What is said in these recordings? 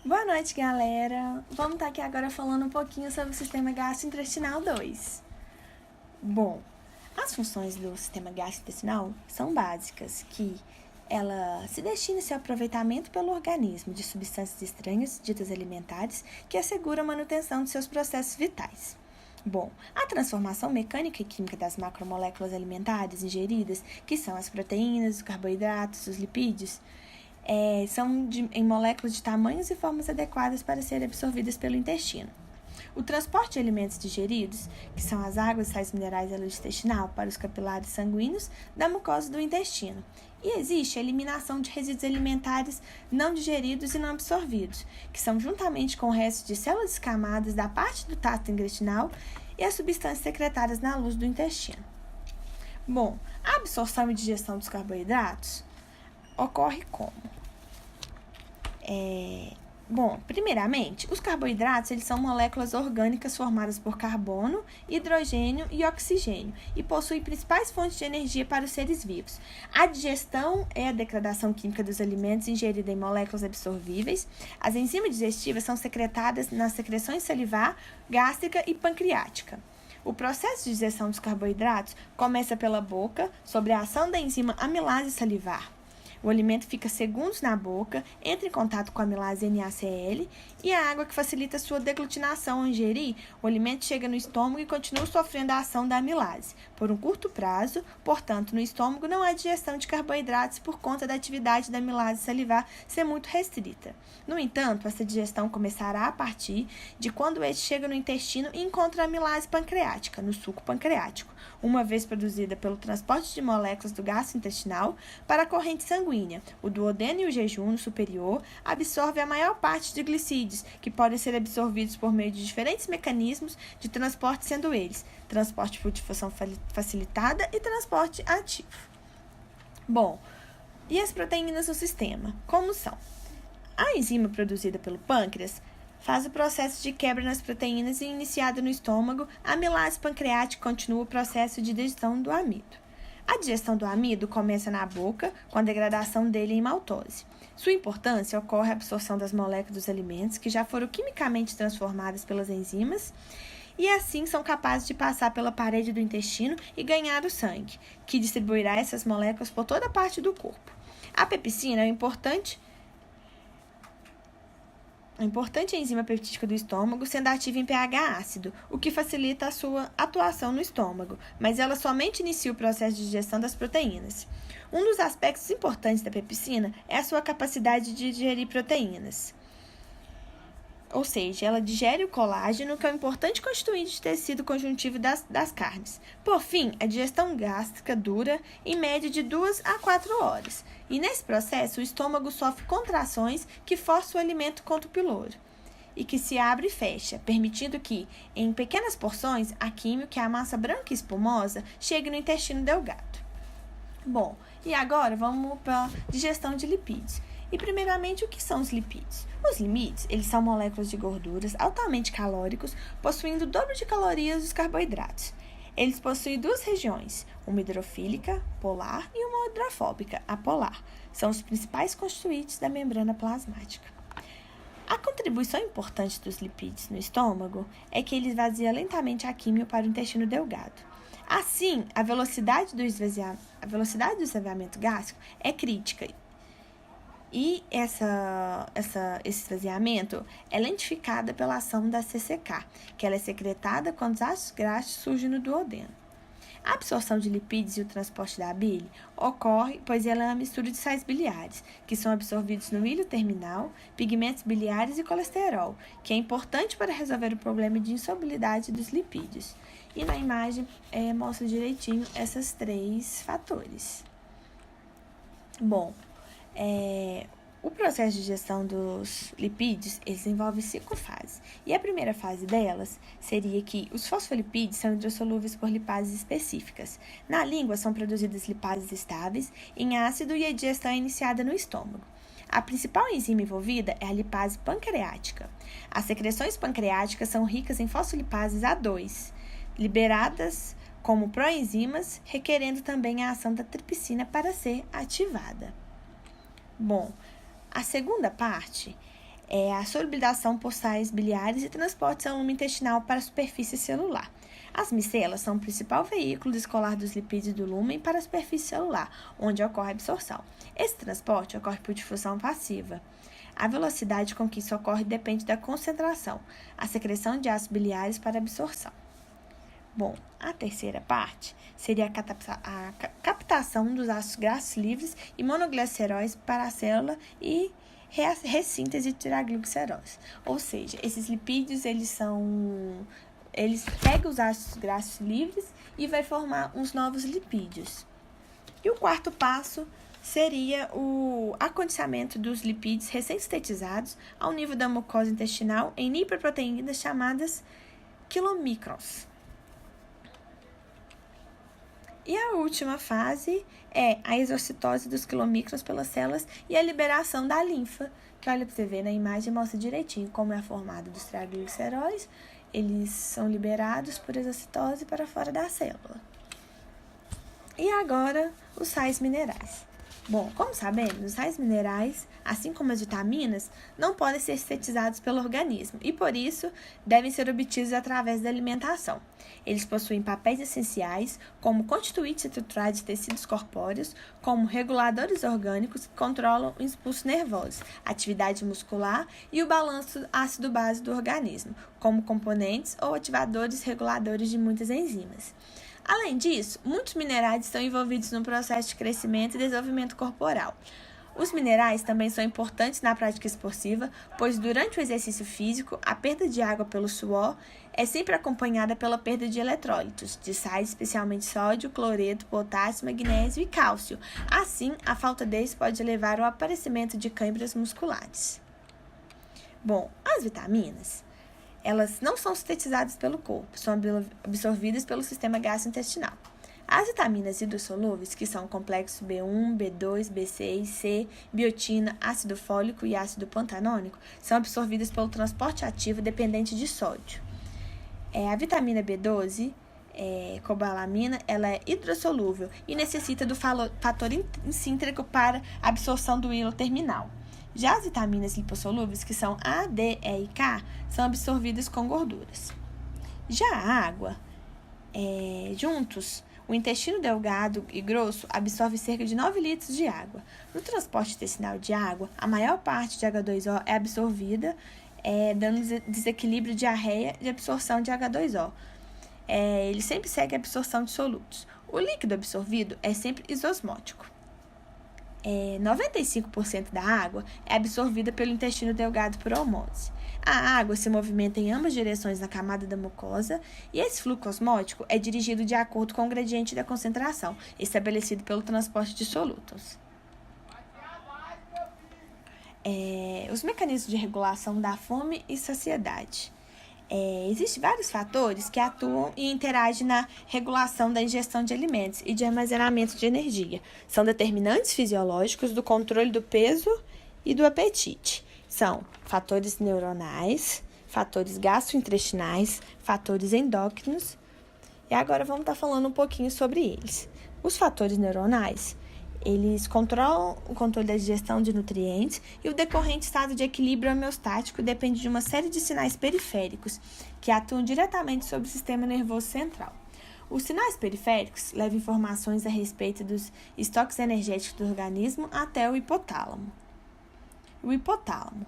Boa noite, galera! Vamos estar aqui agora falando um pouquinho sobre o sistema gastrointestinal 2. Bom, as funções do sistema gastrointestinal são básicas, que ela se destina ao aproveitamento pelo organismo de substâncias estranhas, ditas alimentares, que assegura a manutenção de seus processos vitais. Bom, a transformação mecânica e química das macromoléculas alimentares ingeridas, que são as proteínas, os carboidratos, os lipídios, são em moléculas de tamanhos e formas adequadas para serem absorvidas pelo intestino. O transporte de alimentos digeridos, que são as águas e sais minerais da luz intestinal, para os capilares sanguíneos da mucosa do intestino. E existe a eliminação de resíduos alimentares não digeridos e não absorvidos, que são juntamente com o resto de células descamadas da parte do trato intestinal e as substâncias secretadas na luz do intestino. Bom, a absorção e digestão dos carboidratos ocorre como? Primeiramente, os carboidratos eles são moléculas orgânicas formadas por carbono, hidrogênio e oxigênio e possuem principais fontes de energia para os seres vivos. A digestão é a degradação química dos alimentos ingerida em moléculas absorvíveis. As enzimas digestivas são secretadas nas secreções salivar, gástrica e pancreática. O processo de digestão dos carboidratos começa pela boca, sob a ação da enzima amilase salivar. O alimento fica segundos na boca, entra em contato com a amilase NaCl e a água que facilita sua deglutinação. Ao ingerir, o alimento chega no estômago e continua sofrendo a ação da amilase por um curto prazo. Portanto, no estômago não há digestão de carboidratos por conta da atividade da amilase salivar ser muito restrita. No entanto, essa digestão começará a partir de quando este chega no intestino e encontra a amilase pancreática, no suco pancreático, uma vez produzida pelo transporte de moléculas do gastrointestinal para a corrente sanguínea. O duodeno e o jejum superior absorvem a maior parte de glicídios, que podem ser absorvidos por meio de diferentes mecanismos de transporte, sendo eles transporte por difusão facilitada e transporte ativo. Bom, e as proteínas no sistema? Como são? A enzima produzida pelo pâncreas faz o processo de quebra nas proteínas e, iniciado no estômago, a amilase pancreática continua o processo de digestão do amido. A digestão do amido começa na boca, com a degradação dele em maltose. Sua importância ocorre a absorção das moléculas dos alimentos que já foram quimicamente transformadas pelas enzimas e assim são capazes de passar pela parede do intestino e ganhar o sangue, que distribuirá essas moléculas por toda a parte do corpo. A pepsina é uma importante enzima peptídica do estômago, sendo ativa em pH ácido, o que facilita a sua atuação no estômago, mas ela somente inicia o processo de digestão das proteínas. Um dos aspectos importantes da pepsina é a sua capacidade de digerir proteínas. Ou seja, ela digere o colágeno, que é um importante constituinte de tecido conjuntivo das carnes. Por fim, a digestão gástrica dura em média de 2 a 4 horas. E nesse processo, o estômago sofre contrações que forçam o alimento contra o pyloro e que se abre e fecha, permitindo que, em pequenas porções, a químio, que é a massa branca e espumosa, chegue no intestino delgado. Bom, e agora vamos para a digestão de lipídios. E primeiramente, o que são os lipídios? Os lipídios, eles são moléculas de gorduras altamente calóricos, possuindo o dobro de calorias dos carboidratos. Eles possuem duas regiões, uma hidrofílica, polar, e uma hidrofóbica, apolar. São os principais constituintes da membrana plasmática. A contribuição importante dos lipídios no estômago é que ele esvazia lentamente a químio para o intestino delgado. Assim, a velocidade do esvaziamento gástrico é crítica. E esse esvaziamento é lentificada pela ação da CCK, que ela é secretada quando os ácidos graxos surgem no duodeno. A absorção de lipídios e o transporte da bile ocorre, pois ela é uma mistura de sais biliares, que são absorvidos no ilho terminal, pigmentos biliares e colesterol, que é importante para resolver o problema de insolubilidade dos lipídios. E na imagem mostra direitinho esses 3 fatores. Bom, o processo de digestão dos lipídios envolve 5 fases. E a primeira fase delas seria que os fosfolipídios são hidrossolúveis por lipases específicas. Na língua são produzidas lipases estáveis em ácido e a digestão é iniciada no estômago. A principal enzima envolvida é a lipase pancreática. As secreções pancreáticas são ricas em fosfolipases A2, liberadas como proenzimas, requerendo também a ação da tripsina para ser ativada. Bom, a segunda parte a solubilização por sais biliares e transporte seu lume intestinal para a superfície celular. As micelas são o principal veículo escolar dos lipídios do lúmen para a superfície celular, onde ocorre a absorção. Esse transporte ocorre por difusão passiva. A velocidade com que isso ocorre depende da concentração, a secreção de ácidos biliares para absorção. Bom, a terceira parte seria a captação dos ácidos graxos livres e monogliceróis para a célula e ressíntese de tiraglicerose. Ou seja, esses lipídios, eles pegam os ácidos graxos livres e vai formar uns novos lipídios. E o quarto passo seria o acondicionamento dos lipídios recém-sintetizados ao nível da mucosa intestinal em hiperproteínas chamadas quilomicrons. E a última fase é a exocitose dos quilomicrons pelas células e a liberação da linfa, que olha para você ver na imagem, mostra direitinho como é formado dos trigliceróis. Eles são liberados por exocitose para fora da célula. E agora, os sais minerais. Bom, como sabemos, os sais minerais, assim como as vitaminas, não podem ser sintetizados pelo organismo e, por isso, devem ser obtidos através da alimentação. Eles possuem papéis essenciais, como constituintes estruturais de tecidos corpóreos, como reguladores orgânicos que controlam os impulsos nervosos, atividade muscular e o balanço ácido-base do organismo, como componentes ou ativadores reguladores de muitas enzimas. Além disso, muitos minerais estão envolvidos no processo de crescimento e desenvolvimento corporal. Os minerais também são importantes na prática esportiva, pois durante o exercício físico, a perda de água pelo suor é sempre acompanhada pela perda de eletrólitos, de sais, especialmente sódio, cloreto, potássio, magnésio e cálcio. Assim, a falta deles pode levar ao aparecimento de câimbras musculares. Bom, as vitaminas, elas não são sintetizadas pelo corpo, são absorvidas pelo sistema gastrointestinal. As vitaminas hidrossolúveis, que são o complexo B1, B2, B6, C, biotina, ácido fólico e ácido pantenônico, são absorvidas pelo transporte ativo dependente de sódio. A vitamina B12, cobalamina, ela é hidrossolúvel e necessita do fator incíntrico para a absorção do hilo terminal. Já as vitaminas lipossolúveis, que são A, D, E e K, são absorvidas com gorduras. Já a água, juntos, o intestino delgado e grosso absorve cerca de 9 litros de água. No transporte intestinal de água, a maior parte de H2O é absorvida, dando desequilíbrio de diarreia e absorção de H2O. Ele sempre segue a absorção de solutos. O líquido absorvido é sempre isosmótico. 95% da água é absorvida pelo intestino delgado por osmose. A água se movimenta em ambas direções na camada da mucosa e esse fluxo osmótico é dirigido de acordo com o gradiente da concentração, estabelecido pelo transporte de solutos. Os mecanismos de regulação da fome e saciedade. Existem vários fatores que atuam e interagem na regulação da ingestão de alimentos e de armazenamento de energia. São determinantes fisiológicos do controle do peso e do apetite. São fatores neuronais, fatores gastrointestinais, fatores endócrinos. E agora vamos estar falando um pouquinho sobre eles. Os fatores neuronais, eles controlam o controle da digestão de nutrientes e o decorrente estado de equilíbrio homeostático depende de uma série de sinais periféricos que atuam diretamente sobre o sistema nervoso central. Os sinais periféricos levam informações a respeito dos estoques energéticos do organismo até o hipotálamo. O hipotálamo,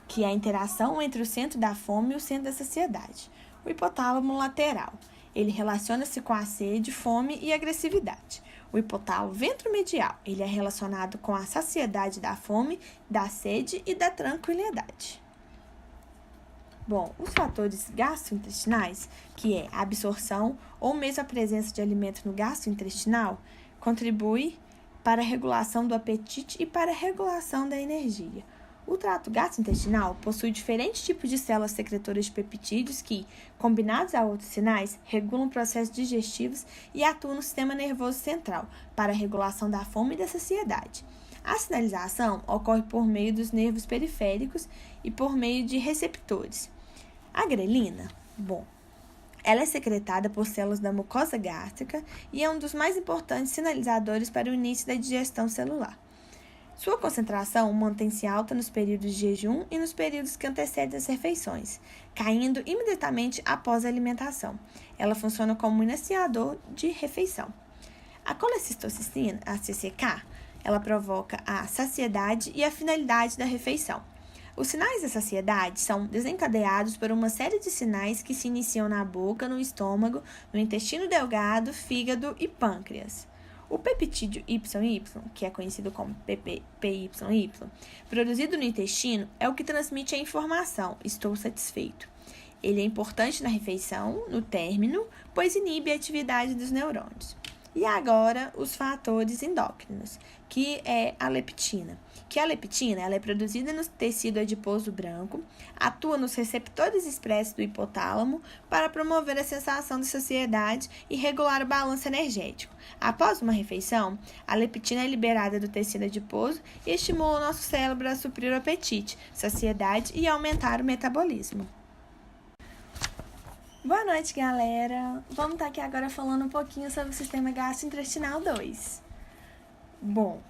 que é a interação entre o centro da fome e o centro da saciedade. O hipotálamo lateral, ele relaciona-se com a sede, fome e agressividade. O hipotálamo ventromedial, ele é relacionado com a saciedade da fome, da sede e da tranquilidade. Bom, os fatores gastrointestinais, que é a absorção ou mesmo a presença de alimentos no gastrointestinal, contribui para a regulação do apetite e para a regulação da energia. O trato gastrointestinal possui diferentes tipos de células secretoras de peptídeos que, combinados a outros sinais, regulam processos digestivos e atuam no sistema nervoso central para a regulação da fome e da saciedade. A sinalização ocorre por meio dos nervos periféricos e por meio de receptores. A grelina, ela é secretada por células da mucosa gástrica e é um dos mais importantes sinalizadores para o início da digestão celular. Sua concentração mantém-se alta nos períodos de jejum e nos períodos que antecedem as refeições, caindo imediatamente após a alimentação. Ela funciona como iniciador de refeição. A colecistocina, a CCK, ela provoca a saciedade e a finalidade da refeição. Os sinais da saciedade são desencadeados por uma série de sinais que se iniciam na boca, no estômago, no intestino delgado, fígado e pâncreas. O peptídeo YY, que é conhecido como PYY, produzido no intestino, é o que transmite a informação "estou satisfeito". Ele é importante na refeição, no término, pois inibe a atividade dos neurônios. E agora, os fatores endócrinos, que é a leptina. A leptina ela é produzida no tecido adiposo branco, atua nos receptores expressos do hipotálamo para promover a sensação de saciedade e regular o balanço energético. Após uma refeição, a leptina é liberada do tecido adiposo e estimula o nosso cérebro a suprir o apetite, saciedade e aumentar o metabolismo. Boa noite, galera! Vamos estar aqui agora falando um pouquinho sobre o sistema gastrointestinal 2. Bom,